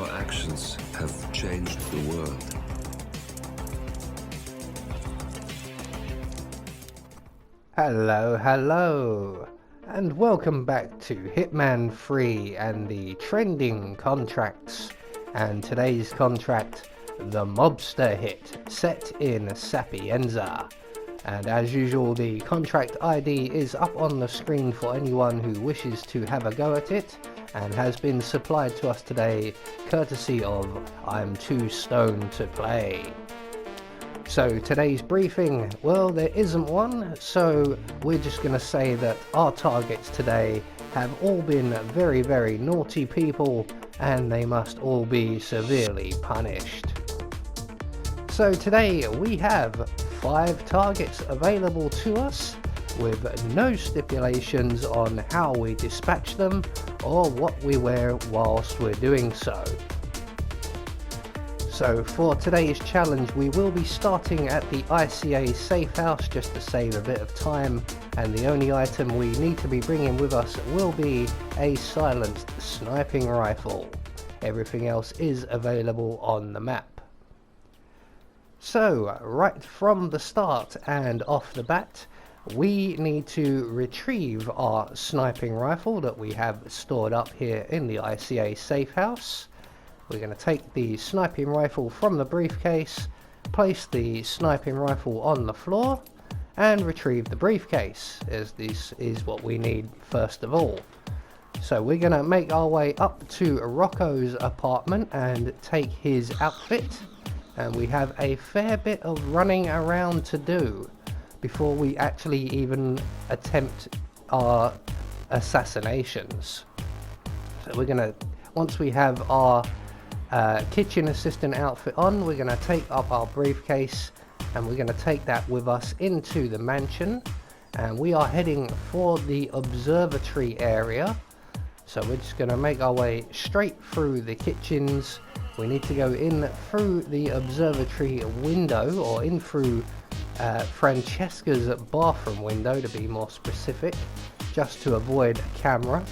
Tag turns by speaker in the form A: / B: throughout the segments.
A: Your actions have changed the world.
B: Hello, and welcome back to Hitman 3 and the trending contracts. And today's contract, the Mobster Hit, set in Sapienza. And as usual, the contract ID is up on the screen for anyone who wishes to have a go at it, and has been supplied to us today courtesy of I'm Too Stoned to Play. So today's briefing, well, there isn't one, so we're just going to say that our targets today have all been very, very naughty people, and they must all be severely punished. So today we have 5 targets available to us, with no stipulations on how we dispatch them or what we wear whilst we're doing so. So for today's challenge, we will be starting at the ICA safe house just to save a bit of time, and the only item we need to be bringing with us will be a silenced sniping rifle. Everything else is available on the map. So right from the start and off the bat, we need to retrieve our sniping rifle that we have stored up here in the ICA safe house. We're going to take the sniping rifle from the briefcase, place the sniping rifle on the floor, and retrieve the briefcase, as this is what we need first of all. So we're going to make our way up to Rocco's apartment and take his outfit, and we have a fair bit of running around to do before we actually even attempt our assassinations. So we're going to, once we have our kitchen assistant outfit on, we're going to take up our briefcase and we're going to take that with us into the mansion, and we are heading for the observatory area. So we're just going to make our way straight through the kitchens. We need to go in through the observatory window, or in through Francesca's bathroom window to be more specific, just to avoid a camera.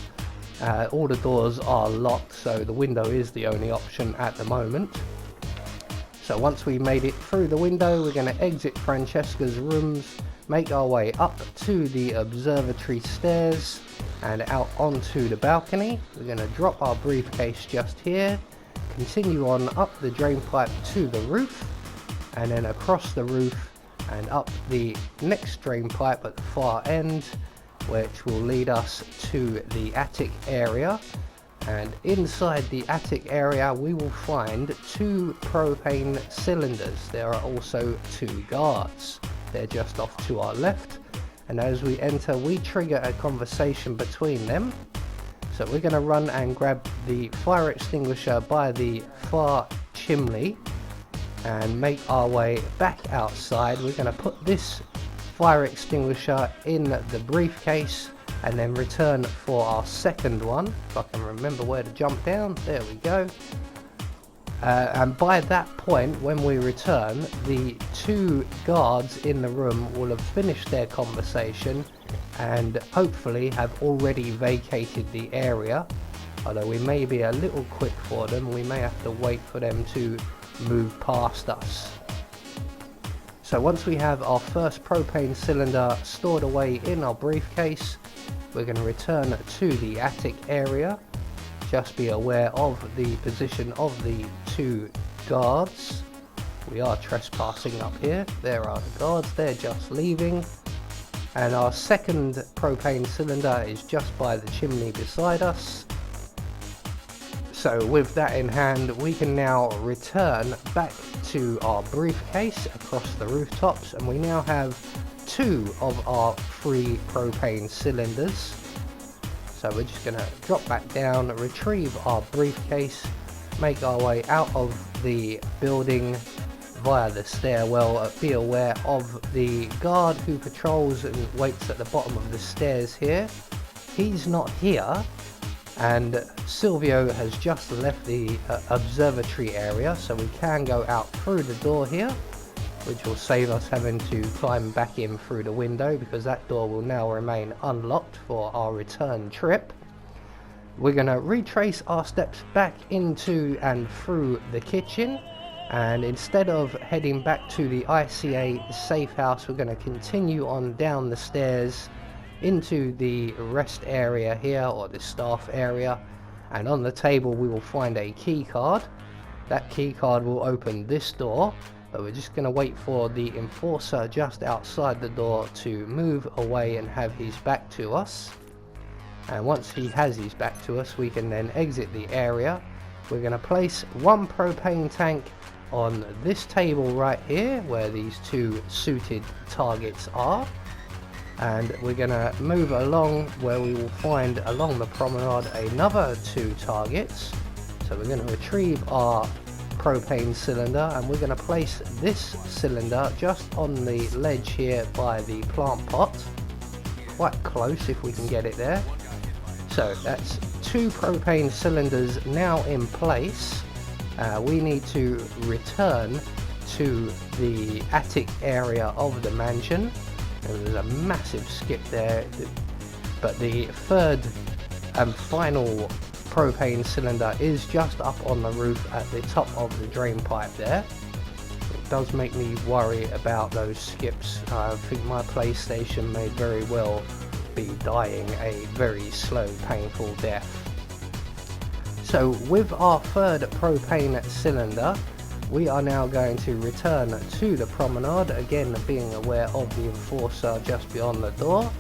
B: All the doors are locked, so the window is the only option at the moment. So once we made it through the window, we're going to exit Francesca's rooms, make our way up to the observatory stairs and out onto the balcony. We're going to drop our briefcase just here, continue on up the drain pipe to the roof, and then across the roof and up the next drain pipe at the far end, which will lead us to the attic area. And inside the attic area we will find 2 propane cylinders. There are also 2 guards. They're just off to our left, and as we enter we trigger a conversation between them. So we're going to run and grab the fire extinguisher by the far chimney and make our way back outside. We're going to put this fire extinguisher in the briefcase and then return for our second one, if I can remember where to jump down. There we go. And by that point, when we return, the 2 guards in the room will have finished their conversation and hopefully have already vacated the area. Although we may be a little quick for them, we may have to wait for them to move past us. So once we have our first propane cylinder stored away in our briefcase, we're going to return to the attic area. Just be aware of the position of the 2 guards. We are trespassing up here. There are the guards, they're just leaving. And our second propane cylinder is just by the chimney beside us. So with that in hand, we can now return back to our briefcase across the rooftops, and we now have 2 of our 3 propane cylinders. So we're just going to drop back down, retrieve our briefcase, make our way out of the building via the stairwell. Be aware of the guard who patrols and waits at the bottom of the stairs here. He's not here, and Silvio has just left the observatory area, so we can go out through the door here, which will save us having to climb back in through the window, because that door will now remain unlocked for our return trip. we're going to retrace our steps back into and through the kitchen, and instead of heading back to the ICA safe house, we're going to continue on down the stairs into the rest area here, or the staff area, and on the table we will find a key card. That key card will open this door, but we're just going to wait for the enforcer just outside the door to move away and have his back to us. And once he has his back to us, we can then exit the area. We're going to place one propane tank on this table right here, where these two suited targets are. And we're going to move along, where we will find along the promenade another two targets. So we're going to retrieve our propane cylinder, and we're going to place this cylinder just on the ledge here by the plant pot. Quite close if we can get it there. So that's two propane cylinders now in place. We need to return to the attic area of the mansion. And there's a massive skip there, but the third and final propane cylinder is just up on the roof at the top of the drain pipe there. It does make me worry about those skips. I think my PlayStation may very well be dying a very slow, painful death. So with our third propane cylinder, we are now going to return to the promenade, again being aware of the enforcer just beyond the door,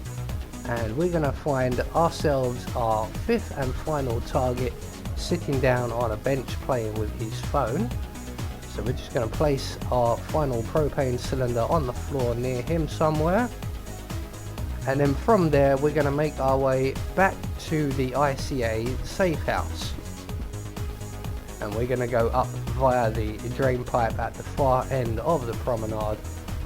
B: and we're going to find ourselves our fifth and final target sitting down on a bench playing with his phone. So we're just going to place our final propane cylinder on the floor near him somewhere, and then from there we're going to make our way back to the ICA safe house. And we're going to go up via the drain pipe at the far end of the promenade,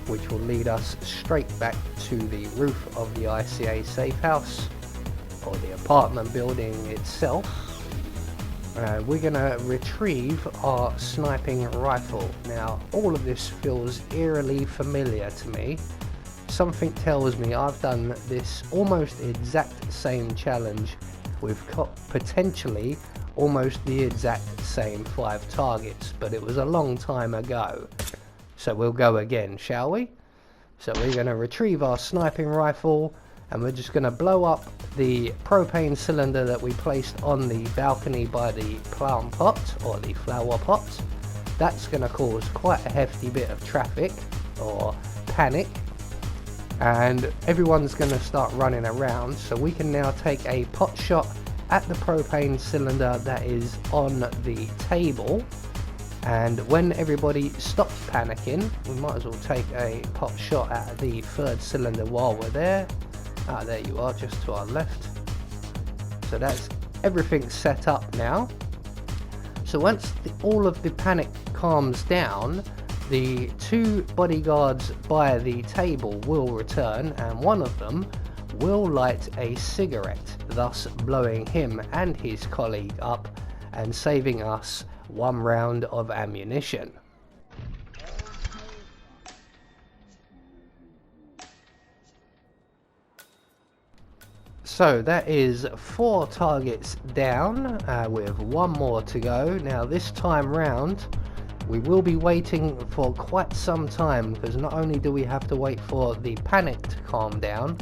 B: which will lead us straight back to the roof of the ICA safe house, or the apartment building itself. We're going to retrieve our sniping rifle. Now, all of this feels eerily familiar to me. Something tells me I've done this almost exact same challenge with potentially almost the exact same 5 targets, but it was a long time ago. So we'll go again, shall we? So we're going to retrieve our sniping rifle, and we're just going to blow up the propane cylinder that we placed on the balcony by the plant pot, or the flower pot. That's going to cause quite a hefty bit of traffic, or panic, and everyone's going to start running around. So we can now take a pot shot at the propane cylinder that is on the table, and when everybody stops panicking, we might as well take a pot shot at the third cylinder while we're there. There you are, just to our left. So that's everything set up now. So once all of the panic calms down, the two bodyguards by the table will return, and one of them will light a cigarette, thus blowing him and his colleague up and saving us 1 round of ammunition. So that is 4 targets down, with 1 more to go. Now this time round we will be waiting for quite some time, because not only do we have to wait for the panic to calm down,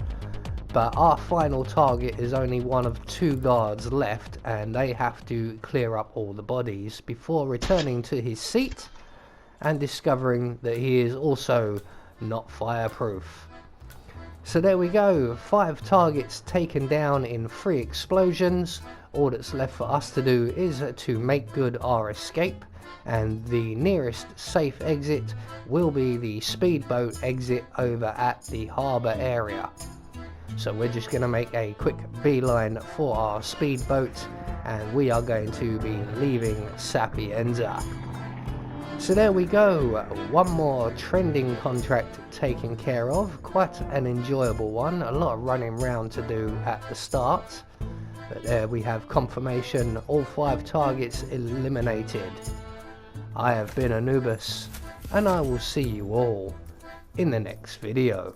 B: but our final target is only one of 2 guards left, and they have to clear up all the bodies before returning to his seat and discovering that he is also not fireproof. So there we go, 5 targets taken down in 3 explosions. All that's left for us to do is to make good our escape, and the nearest safe exit will be the speedboat exit over at the harbour area. So we're just going to make a quick beeline for our speedboat, and we are going to be leaving Sapienza. So there we go, 1 more trending contract taken care of. Quite an enjoyable one, a lot of running around to do at the start, but there we have confirmation, all 5 targets eliminated. I have been Anubis, and I will see you all in the next video.